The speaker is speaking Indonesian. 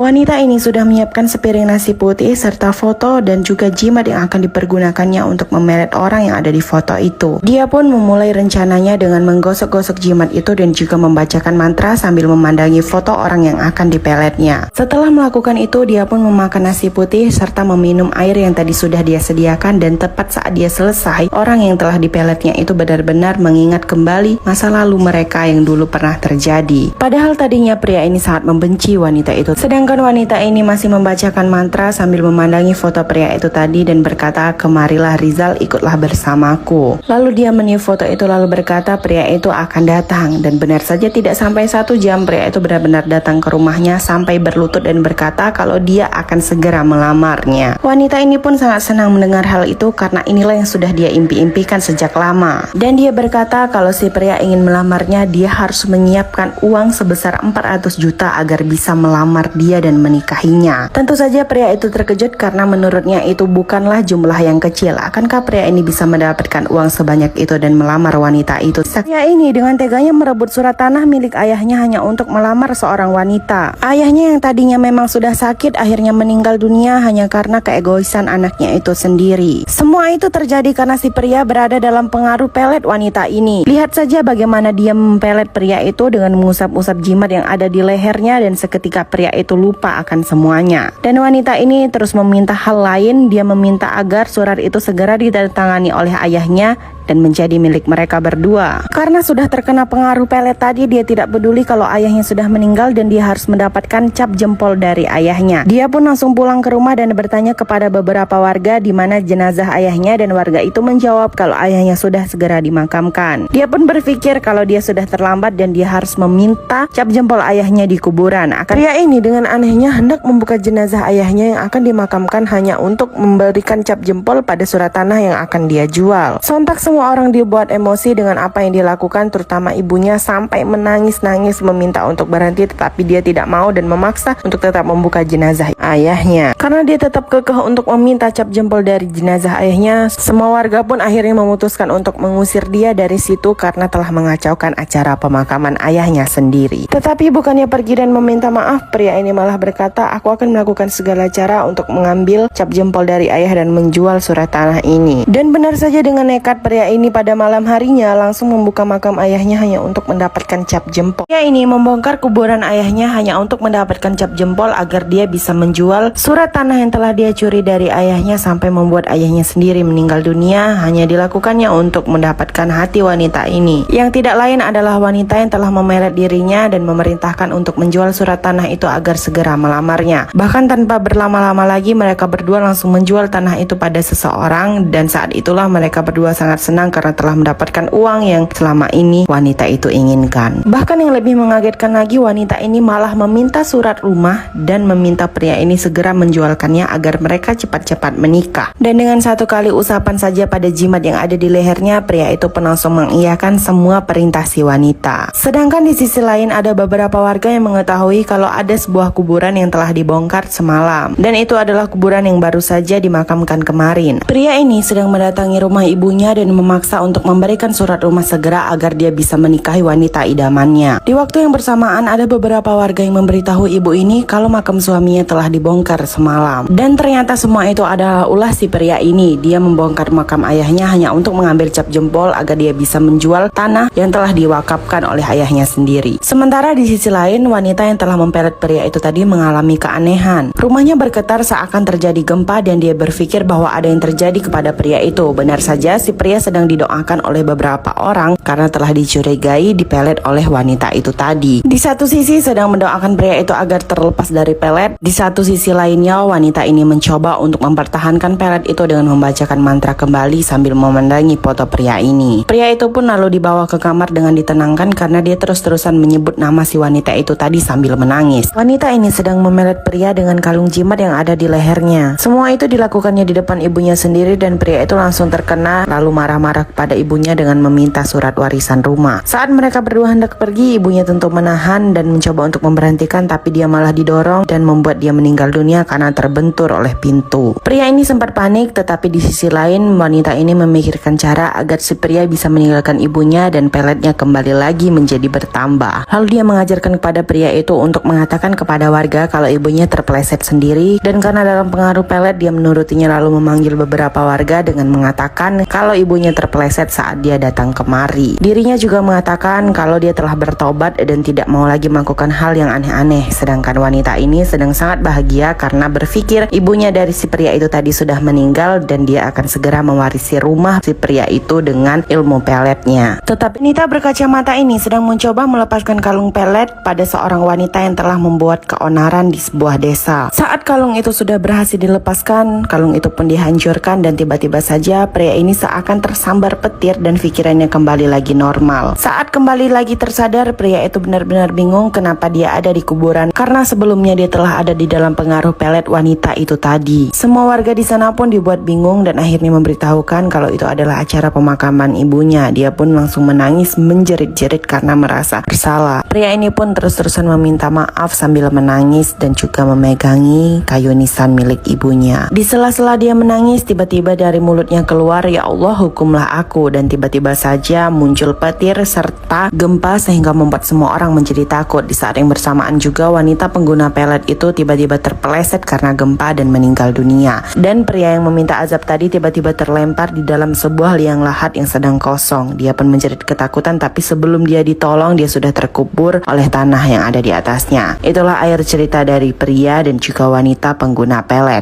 Wanita ini sudah menyiapkan sepiring nasi putih serta foto dan juga jimat yang akan dipergunakannya untuk memelet orang yang ada di foto itu. Dia pun memulai rencananya dengan menggosok-gosok jimat itu dan juga membacakan mantra sambil memandangi foto orang yang akan dipeletnya. Setelah melakukan itu, dia pun memakan nasi putih serta meminum air yang tadi sudah dia sediakan, dan tepat saat dia selesai, orang yang telah dipeletnya itu benar-benar mengingat kembali masa lalu mereka yang dulu pernah terjadi. Padahal tadinya pria ini sangat membenci wanita itu. Sedangkan wanita ini masih membacakan mantra sambil memandangi foto pria itu tadi dan berkata, "Kemarilah Rizal, ikutlah bersamaku." Lalu dia meniup foto itu lalu berkata pria itu akan datang, dan benar saja tidak sampai 1 jam pria itu benar-benar datang ke rumahnya sampai berlutut dan berkata kalau dia akan segera melamarnya. Wanita ini pun sangat senang mendengar hal itu karena inilah yang sudah dia impi-impikan sejak lama. Dan dia berkata kalau si pria ingin melamarnya, dia harus menyiapkan uang sebesar 400 juta agar bisa melamar dia dan menikahinya. Tentu saja pria itu terkejut karena menurutnya itu bukanlah jumlah yang kecil. Akankah pria ini bisa mendapatkan uang sebanyak itu dan melamar wanita itu? Pria ini dengan teganya merebut surat tanah milik ayahnya hanya untuk melamar seorang wanita. Ayahnya yang tadinya memang sudah sakit akhirnya meninggal dunia hanya karena keegoisan anaknya itu sendiri. Semua itu terjadi karena si pria berada dalam pengaruh pelet wanita ini. Lihat saja bagaimana dia mempelet pria itu dengan mengusap-usap jimat yang ada di lehernya, dan seketika pria itu lupa akan semuanya. Dan wanita ini terus meminta hal lain. Dia meminta agar surat itu segera ditandatangani oleh ayahnya dan menjadi milik mereka berdua. Karena sudah terkena pengaruh pelet tadi, dia tidak peduli kalau ayahnya sudah meninggal dan dia harus mendapatkan cap jempol dari ayahnya. Dia pun langsung pulang ke rumah dan bertanya kepada beberapa warga di mana jenazah ayahnya, dan warga itu menjawab kalau ayahnya sudah segera dimakamkan. Dia pun berpikir kalau dia sudah terlambat dan dia harus meminta cap jempol ayahnya di kuburan. Pria ini dengan anehnya hendak membuka jenazah ayahnya yang akan dimakamkan hanya untuk memberikan cap jempol pada surat tanah yang akan dia jual. Sontak semua orang dibuat emosi dengan apa yang dilakukan, terutama ibunya sampai menangis-nangis meminta untuk berhenti, tetapi dia tidak mau dan memaksa untuk tetap membuka jenazah ayahnya. Karena dia tetap kekeh untuk meminta cap jempol dari jenazah ayahnya, semua warga pun akhirnya memutuskan untuk mengusir dia dari situ karena telah mengacaukan acara pemakaman ayahnya sendiri. Tetapi bukannya pergi dan meminta maaf, pria ini malah berkata, "Aku akan melakukan segala cara untuk mengambil cap jempol dari ayah dan menjual surat tanah ini." Dan benar saja, dengan nekat pria ini pada malam harinya langsung membuka makam ayahnya hanya untuk mendapatkan cap jempol. Pria ini membongkar kuburan ayahnya hanya untuk mendapatkan cap jempol agar dia bisa menjual surat tanah yang telah dia curi dari ayahnya, sampai membuat ayahnya sendiri meninggal dunia. Hanya dilakukannya untuk mendapatkan hati wanita ini, yang tidak lain adalah wanita yang telah memelet dirinya dan memerintahkan untuk menjual surat tanah itu agar segera melamarnya. Bahkan tanpa berlama-lama lagi, mereka berdua langsung menjual tanah itu pada seseorang, dan saat itulah mereka berdua sangat senang karena telah mendapatkan uang yang selama ini wanita itu inginkan. Bahkan yang lebih mengagetkan lagi, wanita ini malah meminta surat rumah dan meminta pria ini segera menjualkannya agar mereka cepat-cepat menikah. Dan dengan satu kali usapan saja pada jimat yang ada di lehernya, pria itu pun langsung mengiyakan semua perintah si wanita. Sedangkan di sisi lain ada beberapa warga yang mengetahui kalau ada sebuah kuburan yang telah dibongkar semalam, dan itu adalah kuburan yang baru saja dimakamkan kemarin. Pria ini sedang mendatangi rumah ibunya dan memaksa untuk memberikan surat rumah segera agar dia bisa menikahi wanita idamannya. Di waktu yang bersamaan ada beberapa warga yang memberitahu ibu ini kalau makam suaminya telah dibongkar semalam. Dan ternyata semua itu adalah ulah si pria ini. Dia membongkar makam ayahnya hanya untuk mengambil cap jempol agar dia bisa menjual tanah yang telah diwakafkan oleh ayahnya sendiri. Sementara di sisi lain, wanita yang telah mempelet pria itu tadi mengalami keanehan. Rumahnya bergetar seakan terjadi gempa dan dia berpikir bahwa ada yang terjadi kepada pria itu. Benar saja, si pria sedang didoakan oleh beberapa orang karena telah dicurigai dipelet oleh wanita itu tadi. Di satu sisi sedang mendoakan pria itu agar terlepas dari pelet, di satu sisi lainnya wanita ini mencoba untuk mempertahankan pelet itu dengan membacakan mantra kembali sambil memandangi foto pria ini. Pria itu pun lalu dibawa ke kamar dengan ditenangkan karena dia terus-terusan menyebut nama si wanita itu tadi sambil menangis. Wanita ini sedang memelet pria dengan kalung jimat yang ada di lehernya. Semua itu dilakukannya di depan ibunya sendiri, dan pria itu langsung terkena lalu marah-marah kepada ibunya dengan meminta surat warisan rumah. Saat mereka berdua hendak pergi, ibunya tentu menahan dan mencoba untuk memberhentikan, tapi dia malah didorong dan membuat dia meninggal dunia karena terbentur oleh pintu. Pria ini sempat panik, tetapi di sisi lain wanita ini memikirkan cara agar si pria bisa meninggalkan ibunya dan peletnya kembali lagi menjadi bertambah. Lalu dia mengajarkan kepada pria itu untuk mengatakan kepada warga kalau ibunya terpeleset sendiri, dan karena dalam pengaruh pelet dia menurutinya lalu memanggil beberapa warga dengan mengatakan kalau ibunya terpeleset saat dia datang kemari. Dirinya juga mengatakan kalau dia telah bertobat dan tidak mau lagi melakukan hal yang aneh-aneh. Sedangkan wanita ini sedang sangat bahagia karena berpikir ibunya dari si pria itu tadi sudah meninggal dan dia akan segera mewarisi rumah si pria itu dengan ilmu peletnya. Tetapi wanita berkacamata ini sedang mencoba melepaskan kalung pelet pada seorang wanita yang telah membuat keonaran di sebuah desa. Saat kalung itu sudah berhasil dilepaskan, kalung itu pun dihancurkan dan tiba-tiba saja pria ini seakan tersambar petir dan pikirannya kembali lagi normal. Saat kembali lagi tersadar, pria itu benar-benar bingung kenapa dia ada di kuburan karena sebelumnya dia telah ada di dalam pengaruh pelet wanita itu tadi. Semua warga di sana pun dibuat bingung dan akhirnya memberitahukan kalau itu adalah acara pemakaman ibunya. Dia pun langsung menangis menjerit-jerit karena merasa bersalah. Pria ini pun terus-terusan meminta maaf sambil menangis dan juga memegangi kayu nisan milik ibunya. Di sela-sela dia menangis, tiba-tiba dari mulutnya keluar, "Ya Allah, hukumlah aku," dan tiba-tiba saja muncul petir serta gempa sehingga membuat semua orang menjadi takut. Di saat yang bersamaan juga wanita pengguna pelet itu tiba-tiba terpeleset karena gempa dan meninggal dunia. Dan pria yang meminta azab tadi tiba-tiba terlempar di dalam sebuah liang lahat yang sedang kosong. Dia pun menjerit ketakutan, tapi sebelum dia ditolong dia sudah terkubur oleh tanah yang ada di atasnya. Itulah akhir cerita dari pria dan juga wanita pengguna pelet.